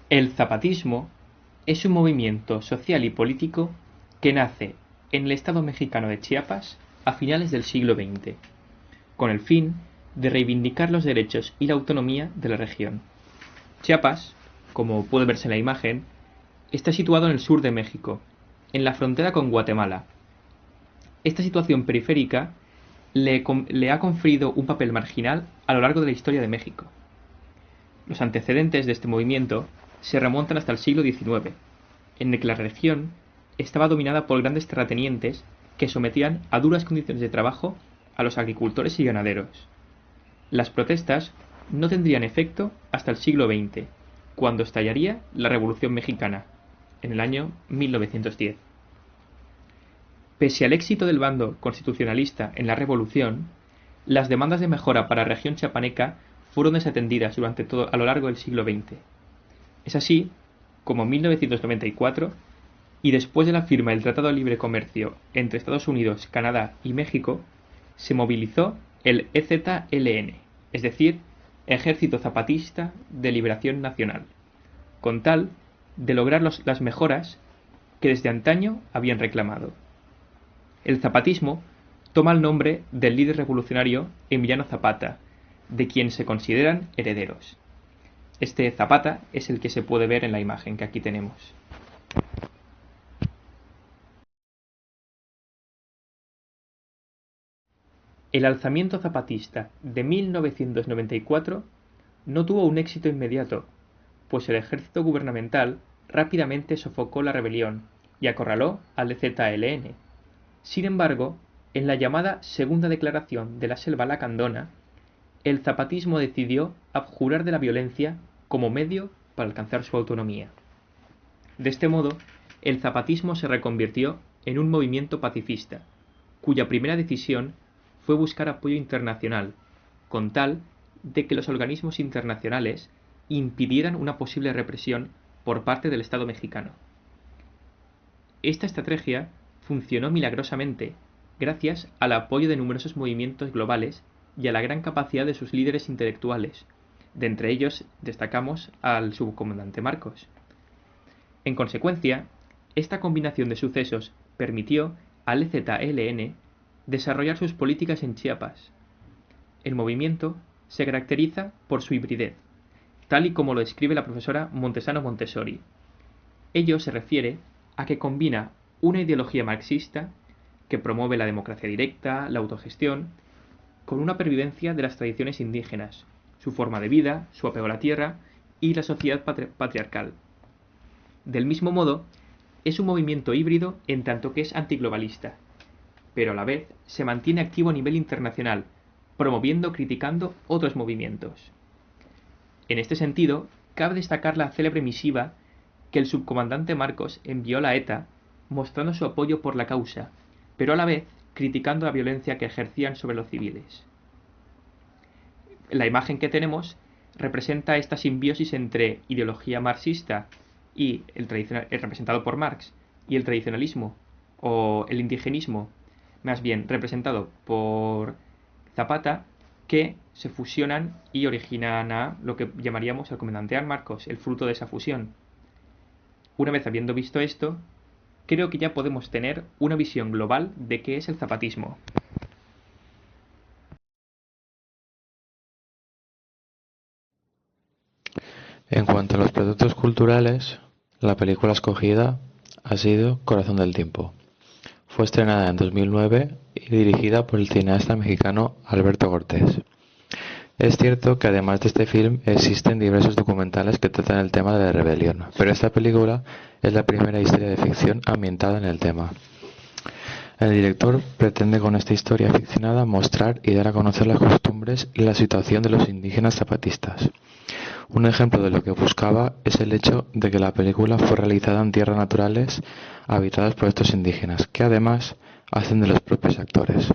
El zapatismo es un movimiento social y político que nace en el estado mexicano de Chiapas a finales del siglo XX, con el fin de reivindicar los derechos y la autonomía de la región. Chiapas, como puede verse en la imagen, está situado en el sur de México, en la frontera con Guatemala. Esta situación periférica le ha conferido un papel marginal a lo largo de la historia de México. Los antecedentes de este movimiento se remontan hasta el siglo XIX, en el que la región estaba dominada por grandes terratenientes que sometían a duras condiciones de trabajo a los agricultores y ganaderos. Las protestas no tendrían efecto hasta el siglo XX, cuando estallaría la Revolución Mexicana, en el año 1910. Pese al éxito del bando constitucionalista en la Revolución, las demandas de mejora para la región chiapaneca fueron desatendidas a lo largo del siglo XX. Es así como en 1994, y después de la firma del Tratado de Libre Comercio entre Estados Unidos, Canadá y México, se movilizó el EZLN, es decir, Ejército Zapatista de Liberación Nacional, con tal de lograr las mejoras que desde antaño habían reclamado. El zapatismo toma el nombre del líder revolucionario Emiliano Zapata, de quien se consideran herederos. Este Zapata es el que se puede ver en la imagen que aquí tenemos. El alzamiento zapatista de 1994 no tuvo un éxito inmediato, pues el ejército gubernamental rápidamente sofocó la rebelión y acorraló al EZLN. Sin embargo, en la llamada Segunda Declaración de la Selva Lacandona, el zapatismo decidió abjurar de la violencia como medio para alcanzar su autonomía. De este modo, el zapatismo se reconvirtió en un movimiento pacifista, cuya primera decisión fue buscar apoyo internacional, con tal de que los organismos internacionales impidieran una posible represión por parte del Estado mexicano. Esta estrategia funcionó milagrosamente, gracias al apoyo de numerosos movimientos globales y a la gran capacidad de sus líderes intelectuales. De entre ellos destacamos al subcomandante Marcos. En consecuencia, esta combinación de sucesos permitió al EZLN desarrollar sus políticas en Chiapas. El movimiento se caracteriza por su hibridez, tal y como lo describe la profesora Montesano Montessori. Ello se refiere a que combina una ideología marxista que promueve la democracia directa, la autogestión, con una pervivencia de las tradiciones indígenas, su forma de vida, su apego a la tierra y la sociedad patriarcal. Del mismo modo, es un movimiento híbrido en tanto que es antiglobalista, pero a la vez se mantiene activo a nivel internacional, promoviendo o criticando otros movimientos. En este sentido, cabe destacar la célebre misiva que el subcomandante Marcos envió a la ETA, mostrando su apoyo por la causa, pero a la vez criticando la violencia que ejercían sobre los civiles. La imagen que tenemos representa esta simbiosis entre ideología marxista y el representado por Marx y el tradicionalismo o el indigenismo, más bien representado por Zapata, que se fusionan y originan a lo que llamaríamos el comandante Marcos, el fruto de esa fusión. Una vez habiendo visto esto, creo que ya podemos tener una visión global de qué es el zapatismo. En cuanto a los productos culturales, la película escogida ha sido Corazón del Tiempo. Fue estrenada en 2009 y dirigida por el cineasta mexicano Alberto Cortés. Es cierto que además de este film existen diversos documentales que tratan el tema de la rebelión, pero esta película es la primera historia de ficción ambientada en el tema. El director pretende con esta historia ficcionada mostrar y dar a conocer las costumbres y la situación de los indígenas zapatistas. Un ejemplo de lo que buscaba es el hecho de que la película fue realizada en tierras naturales habitadas por estos indígenas, que además hacen de los propios actores.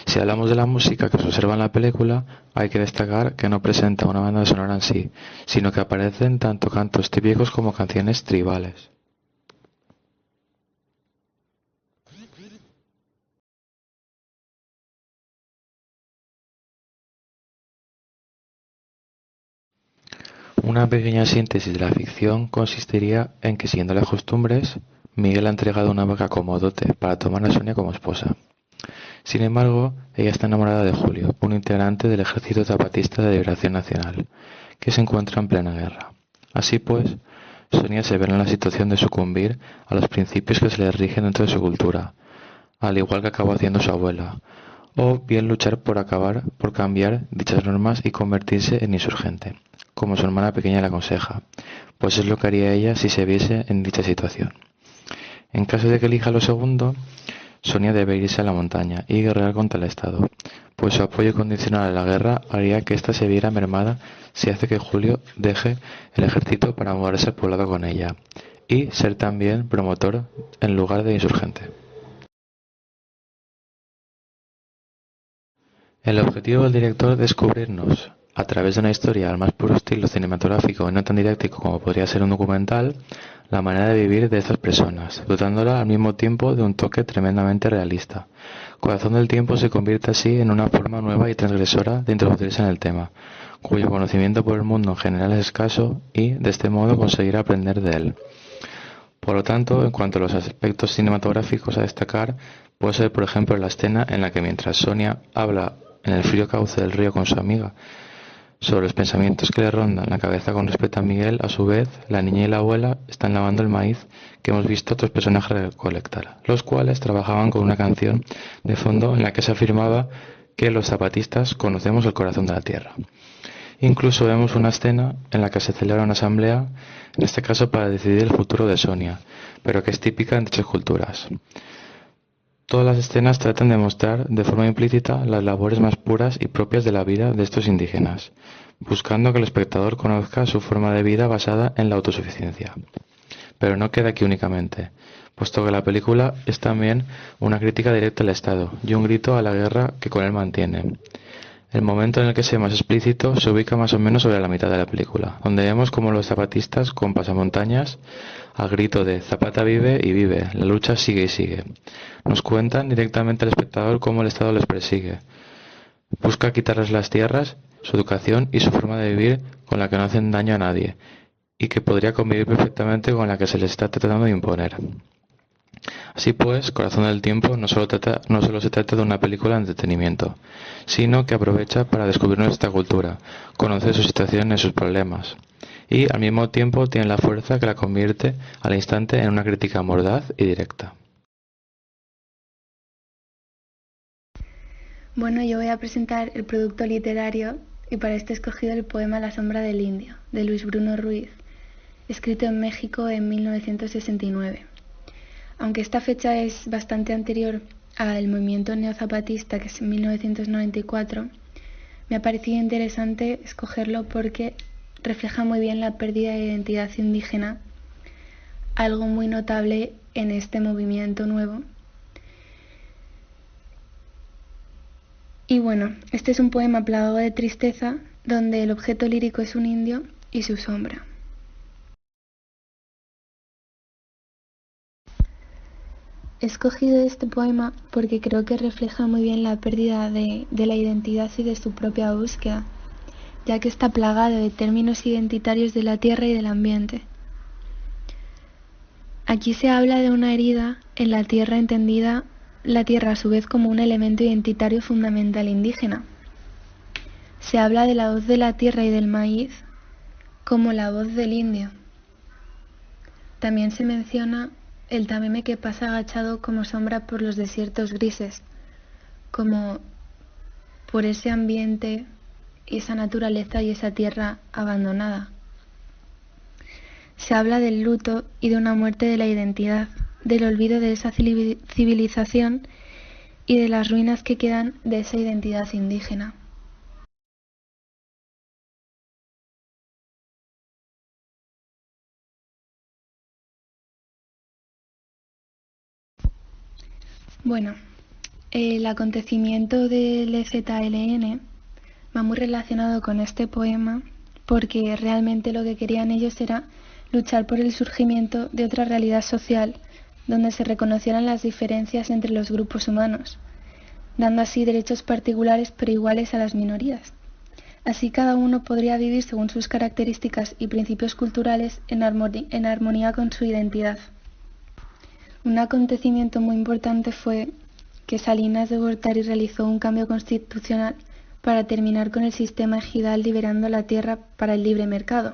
Si hablamos de la música que se observa en la película, hay que destacar que no presenta una banda sonora en sí, sino que aparecen tanto cantos típicos como canciones tribales. Una pequeña síntesis de la ficción consistiría en que, siguiendo las costumbres, Miguel ha entregado una vaca como dote para tomar a Sonia como esposa. Sin embargo, ella está enamorada de Julio, un integrante del Ejército Zapatista de Liberación Nacional, que se encuentra en plena guerra. Así pues, Sonia se ve en la situación de sucumbir a los principios que se le rigen dentro de su cultura, al igual que acabó haciendo su abuela, o bien luchar por cambiar dichas normas y convertirse en insurgente, como su hermana pequeña le aconseja, pues es lo que haría ella si se viese en dicha situación. En caso de que elija lo segundo, Sonia debe irse a la montaña y guerrear contra el Estado, pues su apoyo incondicional a la guerra haría que ésta se viera mermada si hace que Julio deje el ejército para mudarse al poblado con ella, y ser también promotor en lugar de insurgente. El objetivo del director es descubrirnos, a través de una historia al más puro estilo cinematográfico y no tan didáctico como podría ser un documental, la manera de vivir de estas personas, dotándola al mismo tiempo de un toque tremendamente realista. Corazón del Tiempo se convierte así en una forma nueva y transgresora de introducirse en el tema, cuyo conocimiento por el mundo en general es escaso y, de este modo, conseguir aprender de él. Por lo tanto, en cuanto a los aspectos cinematográficos a destacar, puede ser por ejemplo la escena en la que mientras Sonia habla en el frío cauce del río con su amiga sobre los pensamientos que le rondan la cabeza con respecto a Miguel, a su vez, la niña y la abuela están lavando el maíz que hemos visto a otros personajes recolectar, los cuales trabajaban con una canción de fondo en la que se afirmaba que los zapatistas conocemos el corazón de la tierra. Incluso vemos una escena en la que se celebra una asamblea, en este caso para decidir el futuro de Sonia, pero que es típica en dichas culturas. Todas las escenas tratan de mostrar de forma implícita las labores más puras y propias de la vida de estos indígenas, buscando que el espectador conozca su forma de vida basada en la autosuficiencia. Pero no queda aquí únicamente, puesto que la película es también una crítica directa al Estado y un grito a la guerra que con él mantiene. El momento en el que sea más explícito se ubica más o menos sobre la mitad de la película, donde vemos cómo los zapatistas con pasamontañas, al grito de Zapata vive y vive, la lucha sigue y sigue, nos cuentan directamente al espectador cómo el Estado les persigue. Busca quitarles las tierras, su educación y su forma de vivir con la que no hacen daño a nadie, y que podría convivir perfectamente con la que se les está tratando de imponer. Así pues, Corazón del Tiempo no solo se trata de una película de entretenimiento, sino que aprovecha para descubrir nuestra cultura, conocer su situación y sus problemas, y al mismo tiempo tiene la fuerza que la convierte al instante en una crítica mordaz y directa. Bueno, yo voy a presentar el producto literario y para este he escogido el poema La sombra del indio, de Luis Bruno Ruiz, escrito en México en 1969. Aunque esta fecha es bastante anterior al movimiento neozapatista, que es en 1994, me ha parecido interesante escogerlo porque refleja muy bien la pérdida de identidad indígena, algo muy notable en este movimiento nuevo. Y bueno, este es un poema plagado de tristeza, donde el objeto lírico es un indio y su sombra. He escogido este poema porque creo que refleja muy bien la pérdida de la identidad y de su propia búsqueda, ya que está plagado de términos identitarios de la tierra y del ambiente. Aquí se habla de una herida en la tierra, entendida la tierra a su vez como un elemento identitario fundamental indígena. Se habla de la voz de la tierra y del maíz como la voz del indio. También se menciona el tameme que pasa agachado como sombra por los desiertos grises, como por ese ambiente y esa naturaleza y esa tierra abandonada. Se habla del luto y de una muerte de la identidad, del olvido de esa civilización y de las ruinas que quedan de esa identidad indígena. Bueno, el acontecimiento del EZLN va muy relacionado con este poema porque realmente lo que querían ellos era luchar por el surgimiento de otra realidad social donde se reconocieran las diferencias entre los grupos humanos, dando así derechos particulares pero iguales a las minorías. Así cada uno podría vivir según sus características y principios culturales en armonía con su identidad. Un acontecimiento muy importante fue que Salinas de Gortari realizó un cambio constitucional para terminar con el sistema ejidal, liberando la tierra para el libre mercado.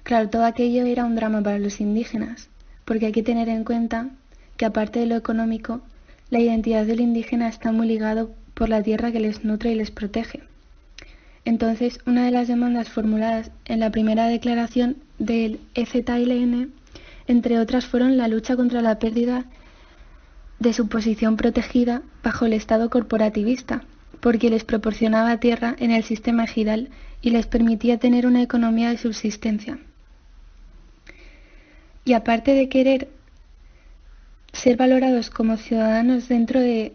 Claro, todo aquello era un drama para los indígenas, porque hay que tener en cuenta que aparte de lo económico, la identidad del indígena está muy ligado por la tierra que les nutre y les protege. Entonces, una de las demandas formuladas en la primera declaración del EZLN, entre otras, fueron la lucha contra la pérdida de su posición protegida bajo el Estado corporativista, porque les proporcionaba tierra en el sistema ejidal y les permitía tener una economía de subsistencia. Y aparte de querer ser valorados como ciudadanos dentro de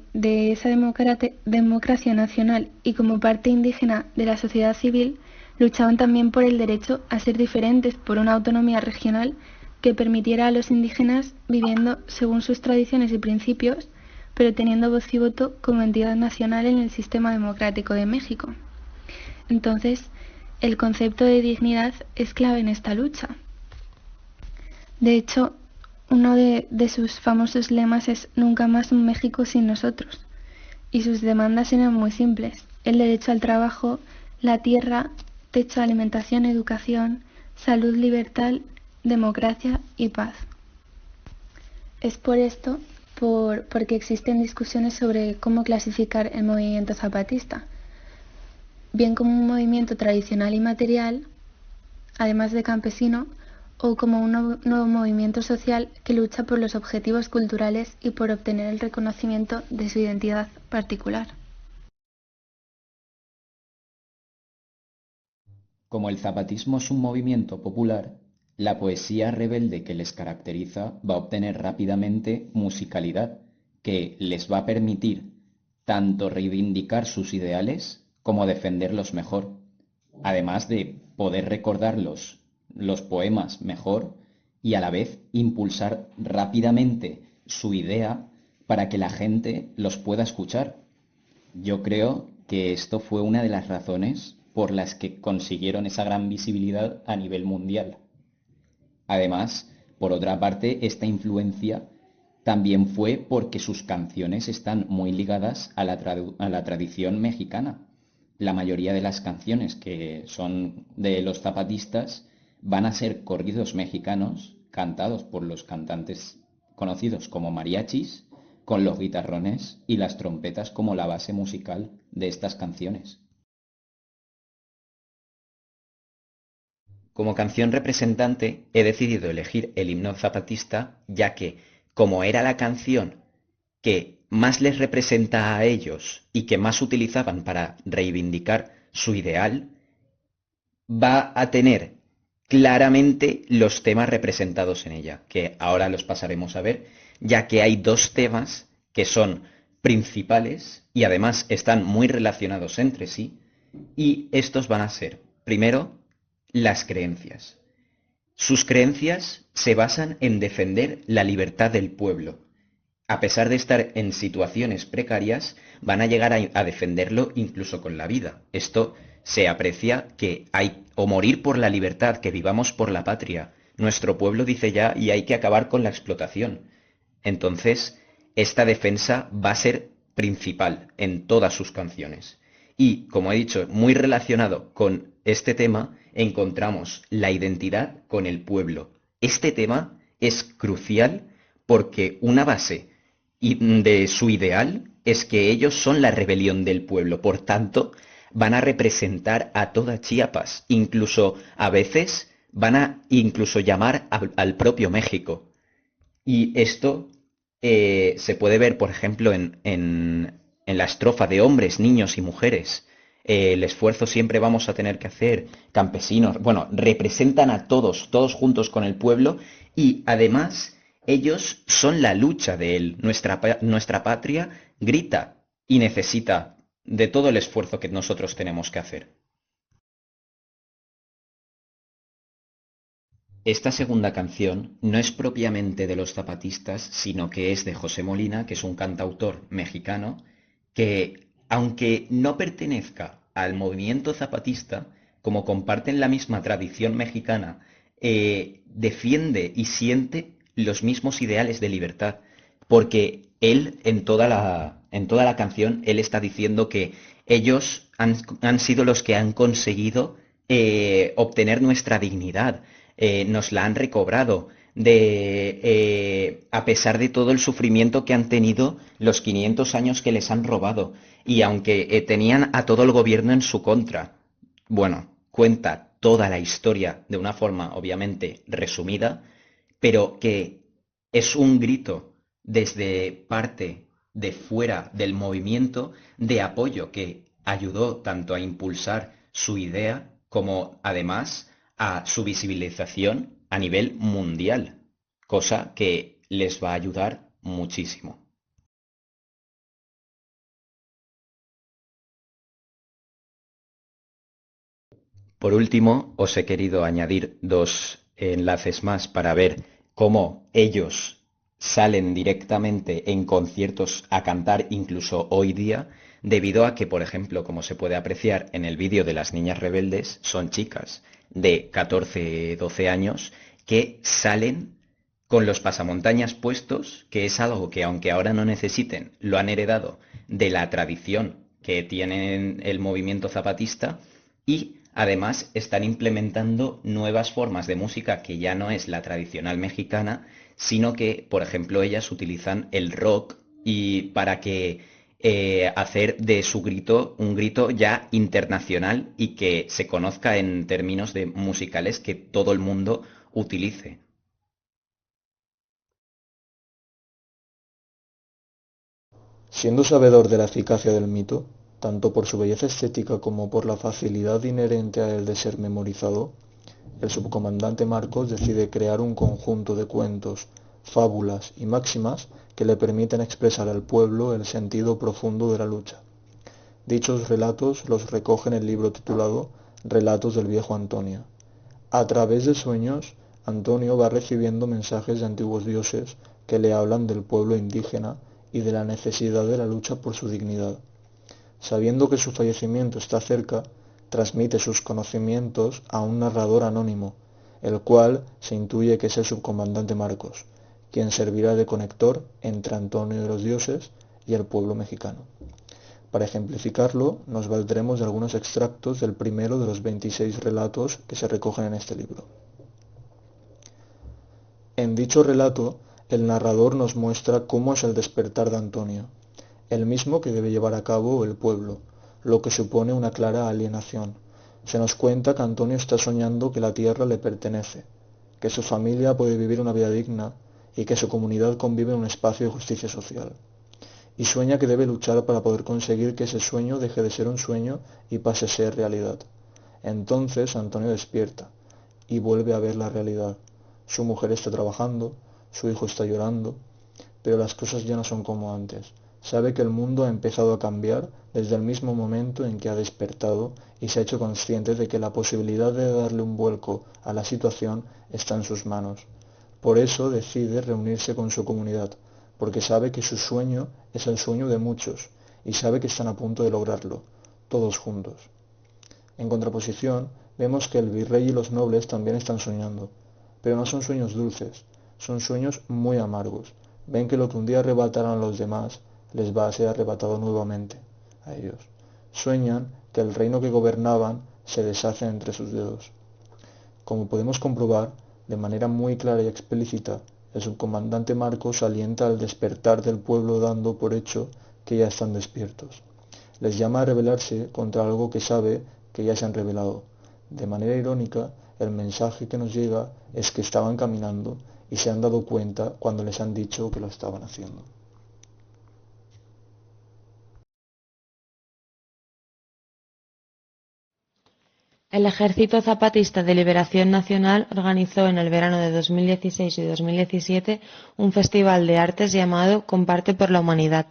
esa democracia nacional y como parte indígena de la sociedad civil, luchaban también por el derecho a ser diferentes, por una autonomía regional que permitiera a los indígenas viviendo según sus tradiciones y principios, pero teniendo voz y voto como entidad nacional en el sistema democrático de México. Entonces, el concepto de dignidad es clave en esta lucha. De hecho, uno de sus famosos lemas es "Nunca más un México sin nosotros", y sus demandas eran muy simples: el derecho al trabajo, la tierra, techo, alimentación, educación, salud, libertad, democracia y paz. Es por esto porque existen discusiones sobre cómo clasificar el movimiento zapatista, bien como un movimiento tradicional y material, además de campesino, o como un nuevo movimiento social que lucha por los objetivos culturales y por obtener el reconocimiento de su identidad particular. Como el zapatismo es un movimiento popular, la poesía rebelde que les caracteriza va a obtener rápidamente musicalidad, que les va a permitir tanto reivindicar sus ideales como defenderlos mejor, además de poder recordar los poemas mejor y a la vez impulsar rápidamente su idea para que la gente los pueda escuchar. Yo creo que esto fue una de las razones por las que consiguieron esa gran visibilidad a nivel mundial. Además, por otra parte, esta influencia también fue porque sus canciones están muy ligadas a la tradición mexicana. La mayoría de las canciones que son de los zapatistas van a ser corridos mexicanos cantados por los cantantes conocidos como mariachis, con los guitarrones y las trompetas como la base musical de estas canciones. Como canción representante he decidido elegir el himno zapatista, ya que, como era la canción que más les representa a ellos y que más utilizaban para reivindicar su ideal, va a tener claramente los temas representados en ella, que ahora los pasaremos a ver, ya que hay dos temas que son principales y además están muy relacionados entre sí, y estos van a ser, primero, las creencias. Sus creencias se basan en defender la libertad del pueblo. A pesar de estar en situaciones precarias, van a llegar a defenderlo incluso con la vida. Esto se aprecia que hay o morir por la libertad, que vivamos por la patria. Nuestro pueblo dice ya y hay que acabar con la explotación. Entonces, esta defensa va a ser principal en todas sus canciones. Y, como he dicho, muy relacionado con este tema, encontramos la identidad con el pueblo. Este tema es crucial porque una base de su ideal es que ellos son la rebelión del pueblo. Por tanto, van a representar a toda Chiapas. Incluso a veces van a incluso llamar al propio México. Y esto se puede ver, por ejemplo, en la estrofa de hombres, niños y mujeres. El esfuerzo siempre vamos a tener que hacer, campesinos, bueno, representan a todos, todos juntos con el pueblo, y además ellos son la lucha de él. Nuestra patria grita y necesita de todo el esfuerzo que nosotros tenemos que hacer. Esta segunda canción no es propiamente de los zapatistas, sino que es de José Molina, que es un cantautor mexicano, que, aunque no pertenezca al movimiento zapatista, como comparten la misma tradición mexicana, defiende y siente los mismos ideales de libertad, porque él en toda la canción, él está diciendo que ellos han sido los que han conseguido obtener nuestra dignidad, nos la han recobrado, a pesar de todo el sufrimiento que han tenido los 500 años que les han robado, y aunque tenían a todo el gobierno en su contra. Bueno, cuenta toda la historia de una forma obviamente resumida, pero que es un grito desde parte de fuera del movimiento de apoyo que ayudó tanto a impulsar su idea como además a su visibilización a nivel mundial, cosa que les va a ayudar muchísimo. Por último, os he querido añadir dos enlaces más para ver cómo ellos salen directamente en conciertos a cantar incluso hoy día, debido a que, por ejemplo, como se puede apreciar en el vídeo de las niñas rebeldes, son chicas de 14-12 años que salen con los pasamontañas puestos, que es algo que aunque ahora no necesiten, lo han heredado de la tradición que tienen el movimiento zapatista, y además están implementando nuevas formas de música que ya no es la tradicional mexicana, sino que, por ejemplo, ellas utilizan el rock y para que hacer de su grito un grito ya internacional y que se conozca en términos de musicales que todo el mundo utilice. Siendo sabedor de la eficacia del mito, tanto por su belleza estética como por la facilidad inherente a él de ser memorizado, el subcomandante Marcos decide crear un conjunto de cuentos, fábulas y máximas que le permiten expresar al pueblo el sentido profundo de la lucha. Dichos relatos los recoge en el libro titulado Relatos del viejo Antonio. A través de sueños, Antonio va recibiendo mensajes de antiguos dioses que le hablan del pueblo indígena y de la necesidad de la lucha por su dignidad. Sabiendo que su fallecimiento está cerca, transmite sus conocimientos a un narrador anónimo, el cual se intuye que es el subcomandante Marcos, quien servirá de conector entre Antonio de los dioses y el pueblo mexicano. Para ejemplificarlo, nos valdremos de algunos extractos del primero de los 26 relatos que se recogen en este libro. En dicho relato, el narrador nos muestra cómo es el despertar de Antonio, el mismo que debe llevar a cabo el pueblo, lo que supone una clara alienación. Se nos cuenta que Antonio está soñando que la tierra le pertenece, que su familia puede vivir una vida digna y que su comunidad convive en un espacio de justicia social. Y sueña que debe luchar para poder conseguir que ese sueño deje de ser un sueño y pase a ser realidad. Entonces Antonio despierta y vuelve a ver la realidad. Su mujer está trabajando, su hijo está llorando, pero las cosas ya no son como antes. Sabe que el mundo ha empezado a cambiar desde el mismo momento en que ha despertado y se ha hecho consciente de que la posibilidad de darle un vuelco a la situación está en sus manos. Por eso decide reunirse con su comunidad, porque sabe que su sueño es el sueño de muchos y sabe que están a punto de lograrlo, todos juntos. En contraposición, vemos que el virrey y los nobles también están soñando, pero no son sueños dulces, son sueños muy amargos. Ven que lo que un día arrebataron a los demás les va a ser arrebatado nuevamente a ellos. Sueñan que el reino que gobernaban se deshace entre sus dedos. Como podemos comprobar, de manera muy clara y explícita, el subcomandante Marcos alienta al despertar del pueblo dando por hecho que ya están despiertos. Les llama a rebelarse contra algo que sabe que ya se han rebelado. De manera irónica, el mensaje que nos llega es que estaban caminando y se han dado cuenta cuando les han dicho que lo estaban haciendo. El Ejército Zapatista de Liberación Nacional organizó en el verano de 2016 y 2017 un festival de artes llamado Comparte por la Humanidad.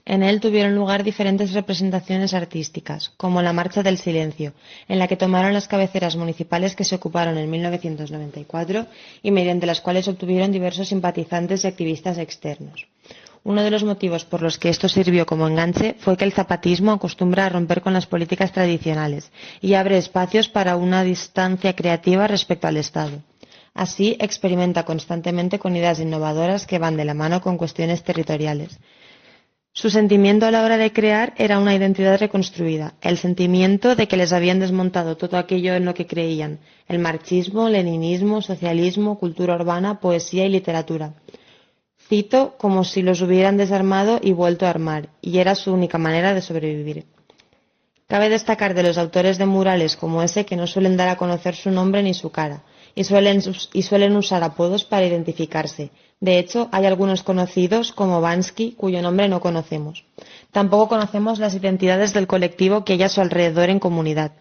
En él tuvieron lugar diferentes representaciones artísticas, como la Marcha del Silencio, en la que tomaron las cabeceras municipales que se ocuparon en 1994 y mediante las cuales obtuvieron diversos simpatizantes y activistas externos. Uno de los motivos por los que esto sirvió como enganche fue que el zapatismo acostumbra a romper con las políticas tradicionales y abre espacios para una distancia creativa respecto al Estado. Así, experimenta constantemente con ideas innovadoras que van de la mano con cuestiones territoriales. Su sentimiento a la hora de crear era una identidad reconstruida, el sentimiento de que les habían desmontado todo aquello en lo que creían, el marxismo, leninismo, socialismo, cultura urbana, poesía y literatura. Cito, como si los hubieran desarmado y vuelto a armar, y era su única manera de sobrevivir. Cabe destacar de los autores de murales como ese que no suelen dar a conocer su nombre ni su cara, y suelen usar apodos para identificarse. De hecho, hay algunos conocidos como Bansky, cuyo nombre no conocemos. Tampoco conocemos las identidades del colectivo que hay a su alrededor en comunidad.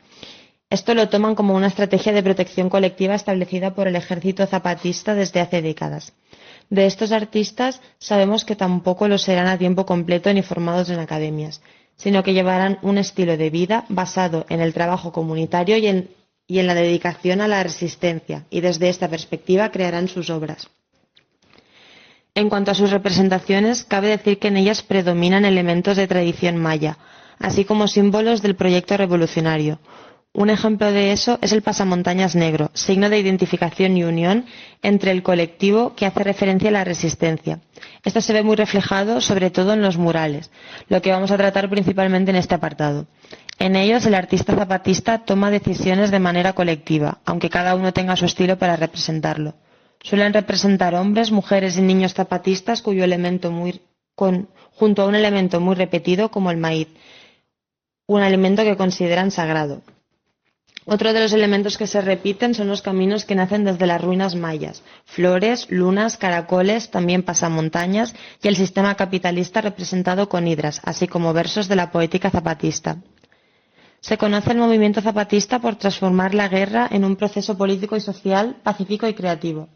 Esto lo toman como una estrategia de protección colectiva establecida por el ejército zapatista desde hace décadas. De estos artistas sabemos que tampoco lo serán a tiempo completo ni formados en academias, sino que llevarán un estilo de vida basado en el trabajo comunitario y en la dedicación a la resistencia, y desde esta perspectiva crearán sus obras. En cuanto a sus representaciones, cabe decir que en ellas predominan elementos de tradición maya, así como símbolos del proyecto revolucionario. Un ejemplo de eso es el pasamontañas negro, signo de identificación y unión entre el colectivo que hace referencia a la resistencia. Esto se ve muy reflejado sobre todo en los murales, lo que vamos a tratar principalmente en este apartado. En ellos el artista zapatista toma decisiones de manera colectiva, aunque cada uno tenga su estilo para representarlo. Suelen representar hombres, mujeres y niños zapatistas junto a un elemento muy repetido como el maíz, un alimento que consideran sagrado. Otro de los elementos que se repiten son los caminos que nacen desde las ruinas mayas, flores, lunas, caracoles, también pasamontañas y el sistema capitalista representado con hidras, así como versos de la poética zapatista. Se conoce el movimiento zapatista por transformar la guerra en un proceso político y social pacífico y creativo.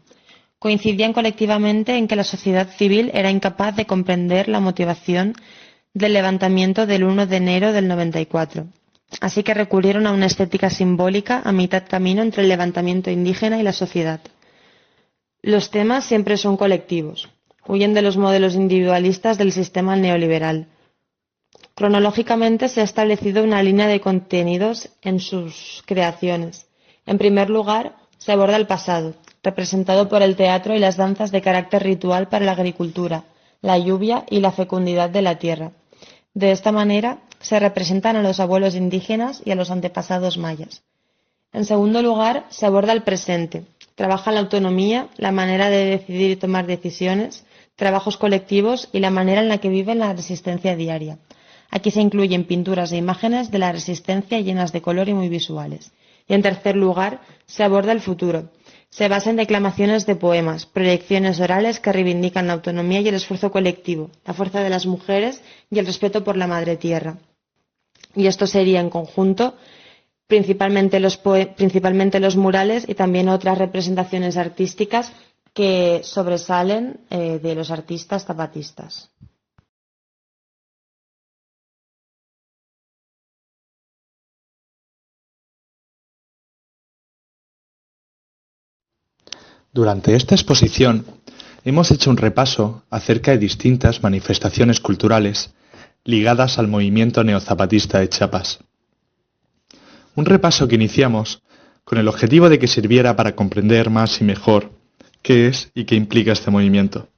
Coincidían colectivamente en que la sociedad civil era incapaz de comprender la motivación del levantamiento del 1 de enero del 94. Así que recurrieron a una estética simbólica a mitad camino entre el levantamiento indígena y la sociedad. Los temas siempre son colectivos, huyen de los modelos individualistas del sistema neoliberal. Cronológicamente se ha establecido una línea de contenidos en sus creaciones. En primer lugar, se aborda el pasado, representado por el teatro y las danzas de carácter ritual para la agricultura, la lluvia y la fecundidad de la tierra. De esta manera, se representan a los abuelos indígenas y a los antepasados mayas. En segundo lugar, se aborda el presente. Trabaja la autonomía, la manera de decidir y tomar decisiones, trabajos colectivos y la manera en la que viven la resistencia diaria. Aquí se incluyen pinturas e imágenes de la resistencia llenas de color y muy visuales. Y en tercer lugar, se aborda el futuro. Se basa en declamaciones de poemas, proyecciones orales que reivindican la autonomía y el esfuerzo colectivo, la fuerza de las mujeres y el respeto por la madre tierra. Y esto sería en conjunto principalmente los murales y también otras representaciones artísticas que sobresalen de los artistas zapatistas. Durante esta exposición hemos hecho un repaso acerca de distintas manifestaciones culturales ligadas al movimiento neozapatista de Chiapas. Un repaso que iniciamos con el objetivo de que sirviera para comprender más y mejor qué es y qué implica este movimiento.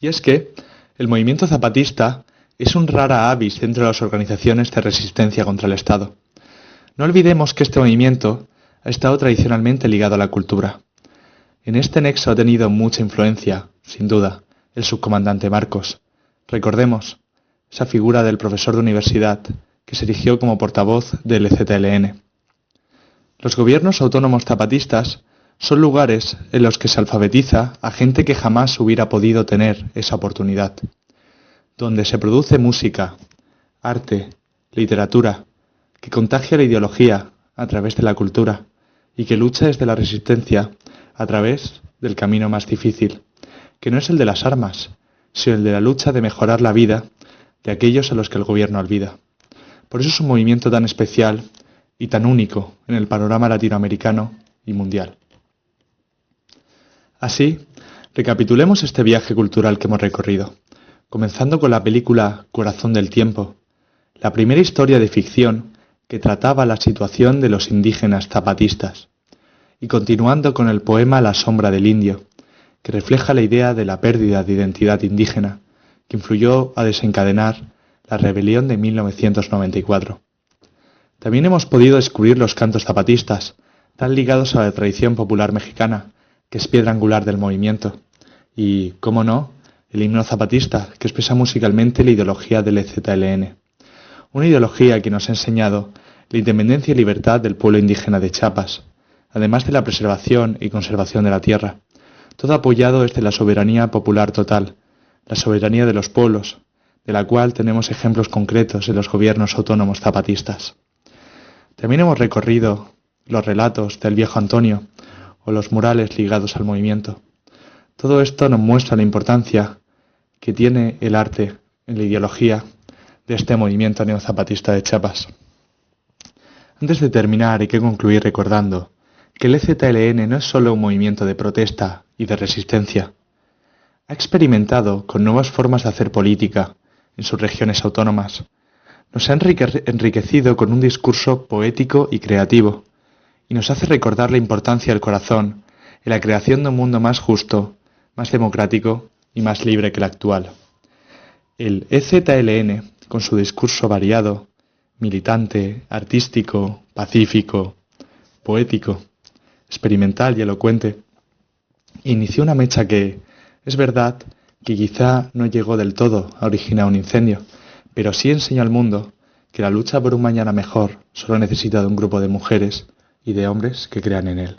Y es que el movimiento zapatista es un rara avis dentro de las organizaciones de resistencia contra el Estado. No olvidemos que este movimiento ha estado tradicionalmente ligado a la cultura. En este nexo ha tenido mucha influencia, sin duda, el subcomandante Marcos. Recordemos esa figura del profesor de universidad que se erigió como portavoz del EZLN. Los gobiernos autónomos zapatistas son lugares en los que se alfabetiza a gente que jamás hubiera podido tener esa oportunidad, donde se produce música, arte, literatura, que contagia la ideología a través de la cultura y que lucha desde la resistencia a través del camino más difícil, que no es el de las armas, sino el de la lucha de mejorar la vida de aquellos a los que el gobierno olvida. Por eso es un movimiento tan especial y tan único en el panorama latinoamericano y mundial. Así, Recapitulemos este viaje cultural que hemos recorrido, comenzando con la película Corazón del Tiempo, la primera historia de ficción que trataba la situación de los indígenas zapatistas, y continuando con el poema La sombra del indio, que refleja la idea de la pérdida de identidad indígena, que influyó a desencadenar la rebelión de 1994. También hemos podido descubrir los cantos zapatistas, tan ligados a la tradición popular mexicana, que es piedra angular del movimiento, y, cómo no, el himno zapatista, que expresa musicalmente la ideología del EZLN. Una ideología que nos ha enseñado la independencia y libertad del pueblo indígena de Chiapas, además de la preservación y conservación de la tierra, todo apoyado desde la soberanía popular total, la soberanía de los pueblos, de la cual tenemos ejemplos concretos en los gobiernos autónomos zapatistas. También hemos recorrido los relatos del viejo Antonio o los murales ligados al movimiento. Todo esto nos muestra la importancia que tiene el arte en la ideología de este movimiento neozapatista de Chiapas. Antes de terminar, hay que concluir recordando que el EZLN no es solo un movimiento de protesta y de resistencia. Ha experimentado con nuevas formas de hacer política en sus regiones autónomas. Nos ha enriquecido con un discurso poético y creativo, y nos hace recordar la importancia del corazón en la creación de un mundo más justo, más democrático y más libre que el actual. El EZLN, con su discurso variado, militante, artístico, pacífico, poético, experimental y elocuente, inició una mecha que, es verdad, que quizá no llegó del todo a originar un incendio, pero sí enseñó al mundo que la lucha por un mañana mejor solo necesita de un grupo de mujeres y de hombres que crean en él.